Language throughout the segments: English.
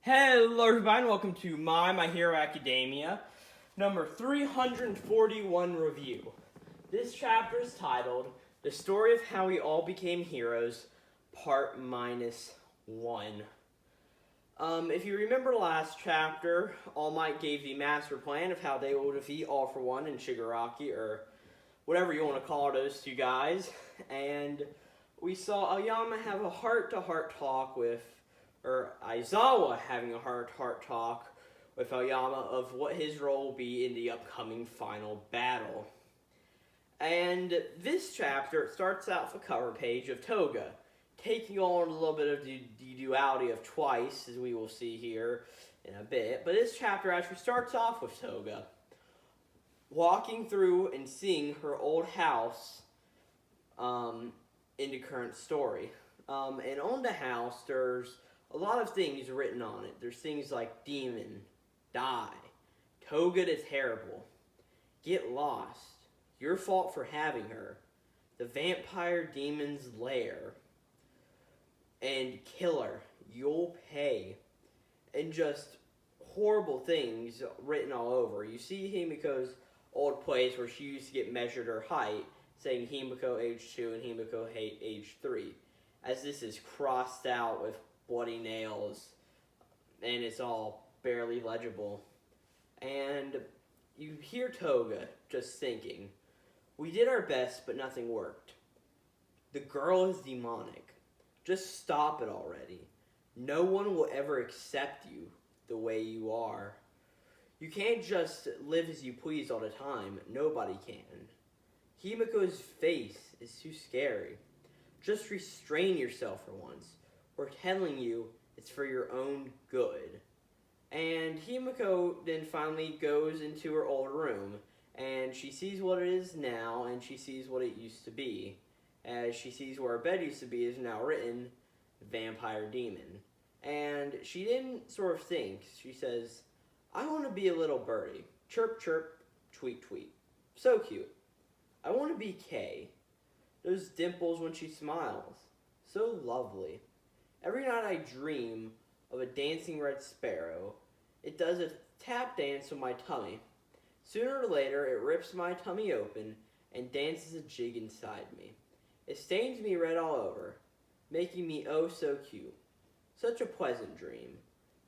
Hello everybody, and welcome to My Hero Academia, number 341 review. This chapter is titled, The Story of How We All Became Heroes, Part -1. If you remember last chapter, All Might gave the master plan of how they will defeat All for One and Shigaraki, or whatever you want to call those two guys, and we saw Aoyama have a heart-to-heart talk with Aizawa having a heart-to-heart talk with Aoyama of what his role will be in the upcoming final battle. And this chapter starts out with a cover page of Toga, taking on a little bit of the duality of Twice, as we will see here in a bit. But this chapter actually starts off with Toga walking through and seeing her old house in the current story. And on the house, there's a lot of things written on it. There's things like demon, die, Toga the terrible, get lost, your fault for having her, the vampire demon's lair, and killer, you'll pay, and just horrible things written all over. You see Himiko's old place where she used to get measured her height, saying Himiko age 2 and Himiko age 3, as this is crossed out with bloody nails, and it's all barely legible. And you hear Toga just thinking, we did our best, but nothing worked. The girl is demonic. Just stop it already. No one will ever accept you the way you are. You can't just live as you please all the time. Nobody can. Himiko's face is too scary. Just restrain yourself for once. We're telling you it's for your own good. And Himiko then finally goes into her old room, and she sees what it is now, and she sees what it used to be. As she sees where her bed used to be is now written, Vampire Demon. And she didn't sort of think. She says, I want to be a little birdie. Chirp, chirp, tweet, tweet. So cute. I want to be Kay. Those dimples when she smiles. So lovely. Every night I dream of a dancing red sparrow. It does a tap dance on my tummy. Sooner or later, it rips my tummy open and dances a jig inside me. It stains me red all over, making me oh so cute. Such a pleasant dream.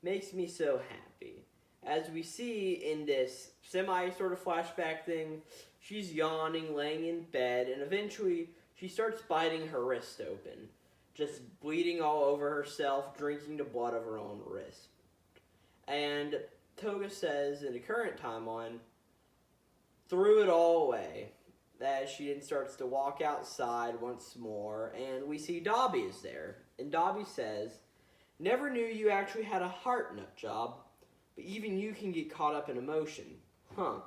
Makes me so happy. As we see in this semi-sort of flashback thing, she's yawning, laying in bed, and eventually she starts biting her wrist open. Just bleeding all over herself, drinking the blood of her own wrist. And Toga says in the current timeline, threw it all away. As she then starts to walk outside once more, and we see Dobby is there. And Dobby says, never knew you actually had a heart nut job, but even you can get caught up in emotion. Huh.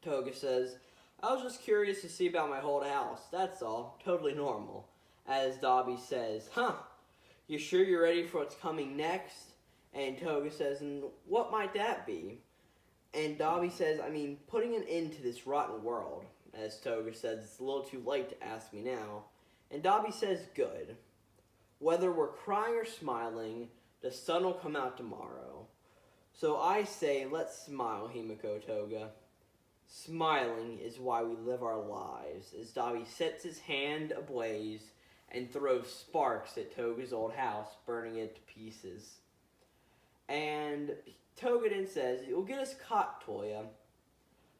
Toga says, I was just curious to see about my whole house, that's all, totally normal. As Dobby says, huh, you sure you're ready for what's coming next? And Toga says, and what might that be? And Dobby says, I mean, putting an end to this rotten world. As Toga says, it's a little too late to ask me now. And Dobby says, good. Whether we're crying or smiling, the sun will come out tomorrow. So I say, let's smile, Himiko Toga. Smiling is why we live our lives. As Dobby sets his hand ablaze and throws sparks at Toga's old house, burning it to pieces. And Toga then says, you'll get us caught, Toya,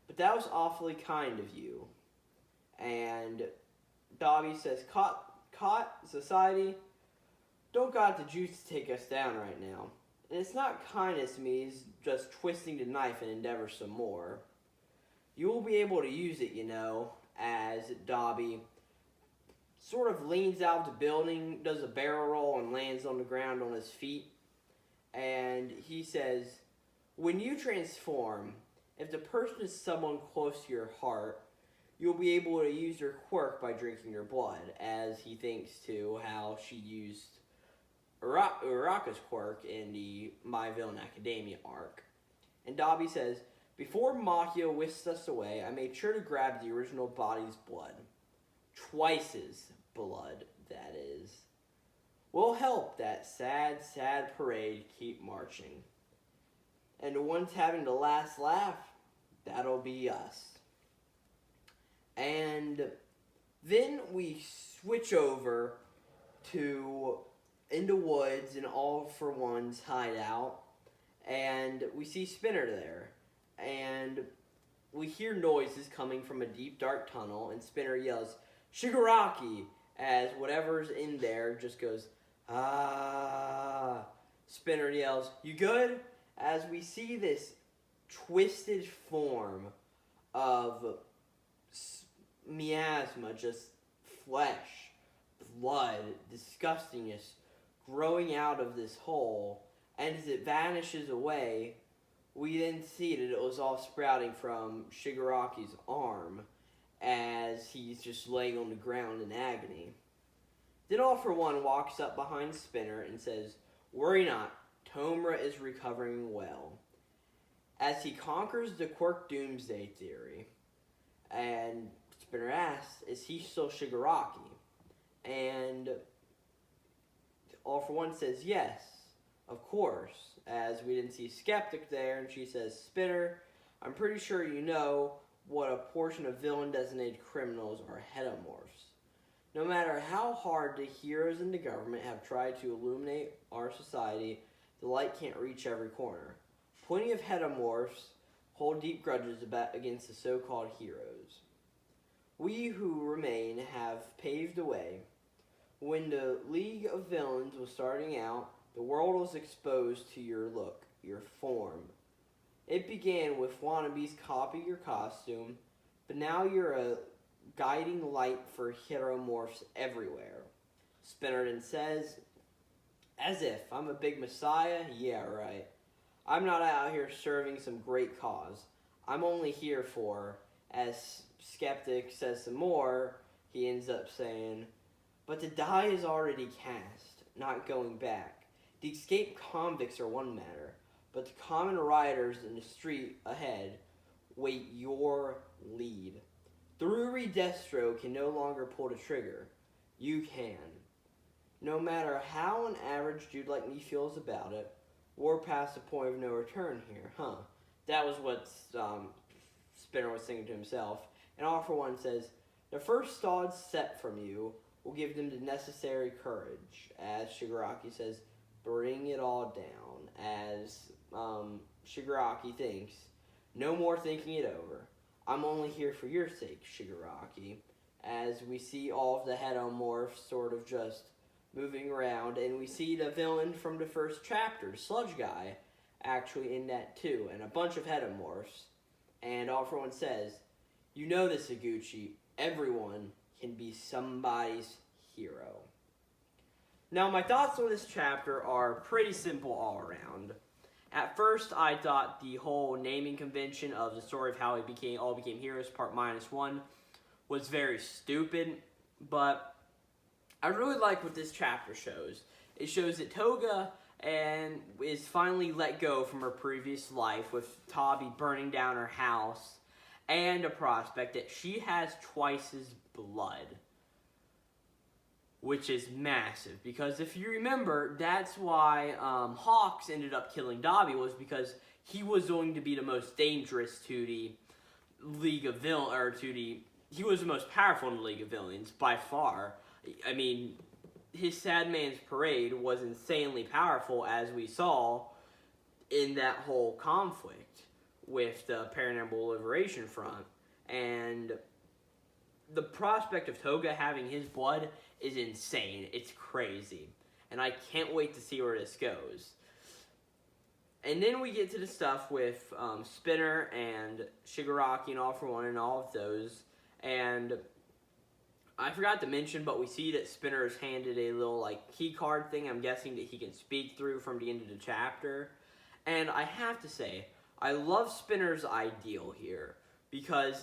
but that was awfully kind of you. And Dobby says, caught, society, don't got the juice to take us down right now. And it's not kindness to me, it's just twisting the knife and endeavor some more. You will be able to use it, you know, as Dobby sort of leans out of the building, does a barrel roll, and lands on the ground on his feet. And he says, when you transform, if the person is someone close to your heart, you'll be able to use your quirk by drinking your blood, as he thinks to how she used Uraraka's quirk in the My Villain Academia arc. And Dobby says, before Machio whisked us away, I made sure to grab the original body's blood. Twice's blood, that is. We'll help that sad, sad parade keep marching. And the ones having the last laugh, that'll be us. And then we switch over to in the woods and All for One's hideout, and we see Spinner there, and we hear noises coming from a deep dark tunnel, and Spinner yells, "Shigaraki!" as whatever's in there just goes, "Ah." Spinner yells, "You good?" as we see this twisted form of miasma, just flesh, blood, disgustingness growing out of this hole, and as it vanishes away, we then see that it was all sprouting from Shigaraki's arm as he's just laying on the ground in agony. Then All for One walks up behind Spinner and says, "Worry not, Tomura is recovering well," as he conquers the Quirk Doomsday Theory. And Spinner asks, "Is he still Shigaraki?" And All for One says, "Yes, of course," as we didn't see Skeptic there, and she says, "Spinner, I'm pretty sure you know what a portion of villain-designated criminals are hedomorphs. No matter how hard the heroes in the government have tried to illuminate our society, the light can't reach every corner. Plenty of hedomorphs hold deep grudges against the so-called heroes. We who remain have paved the way. When the League of Villains was starting out, the world was exposed to your look, your form. It began with wannabes copy your costume, but now you're a guiding light for heteromorphs everywhere." Spinner then says, "As if I'm a big messiah? Yeah, right. I'm not out here serving some great cause. I'm only here for," as Skeptic says some more, he ends up saying, "But the die is already cast, not going back. The escaped convicts are one matter, but the common riders in the street ahead wait your lead. Thruri Destro can no longer pull the trigger. You can. No matter how an average dude like me feels about it, we're past the point of no return here, huh?" That was what Spinner was thinking to himself. And All for One says, "The first stod's set from you will give them the necessary courage," as Shigaraki says, "Bring it all down," as Shigaraki thinks, "No more thinking it over. I'm only here for your sake, Shigaraki," as we see all of the hedomorphs sort of just moving around, and we see the villain from the first chapter, Sludge Guy, actually in that too, and a bunch of hedomorphs. And All for One says, "You know this, Higuchi. Everyone can be somebody's hero." Now, my thoughts on this chapter are pretty simple all around. At first, I thought the whole naming convention of the story of how we all became heroes, part -1, was very stupid, but I really like what this chapter shows. It shows that Toga is finally let go from her previous life, with Tabi burning down her house, and a prospect that she has twice as blood, which is massive, because if you remember, that's why Hawks ended up killing Dabi, was because he was going to be the most dangerous to the League of Villains, or he was the most powerful in the League of Villains, by far. I mean, his Sad Man's Parade was insanely powerful, as we saw in that whole conflict with the Paranumber Liberation Front, and the prospect of Toga having his blood is insane. It's crazy. And I can't wait to see where this goes. And then we get to the stuff with Spinner and Shigaraki and All for One and all of those. And I forgot to mention, but we see that Spinner is handed a little key card thing, I'm guessing that he can speak through from the end of the chapter. And I have to say, I love Spinner's ideal here, because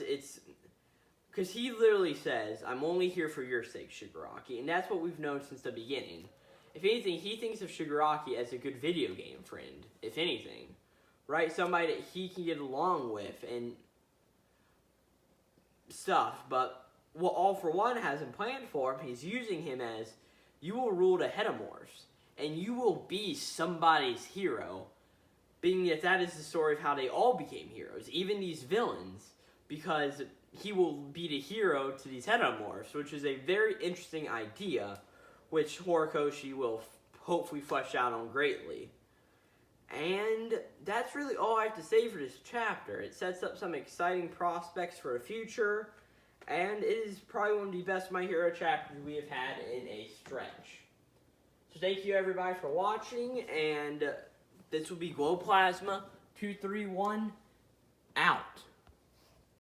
he literally says, "I'm only here for your sake, Shigaraki," and that's what we've known since the beginning. If anything, he thinks of Shigaraki as a good video game friend, if anything, right? Somebody that he can get along with and stuff, but what All for One hasn't planned for him, he's using him as, you will rule the Hetemorphs, and you will be somebody's hero, being that that is the story of how they all became heroes, even these villains, because he will be the hero to these Hetemorphs, which is a very interesting idea, which Horikoshi will hopefully flesh out on greatly. And that's really all I have to say for this chapter. It sets up some exciting prospects for the future, and it is probably one of the best My Hero chapters we have had in a stretch. So thank you everybody for watching, and this will be Glowplasma231 out.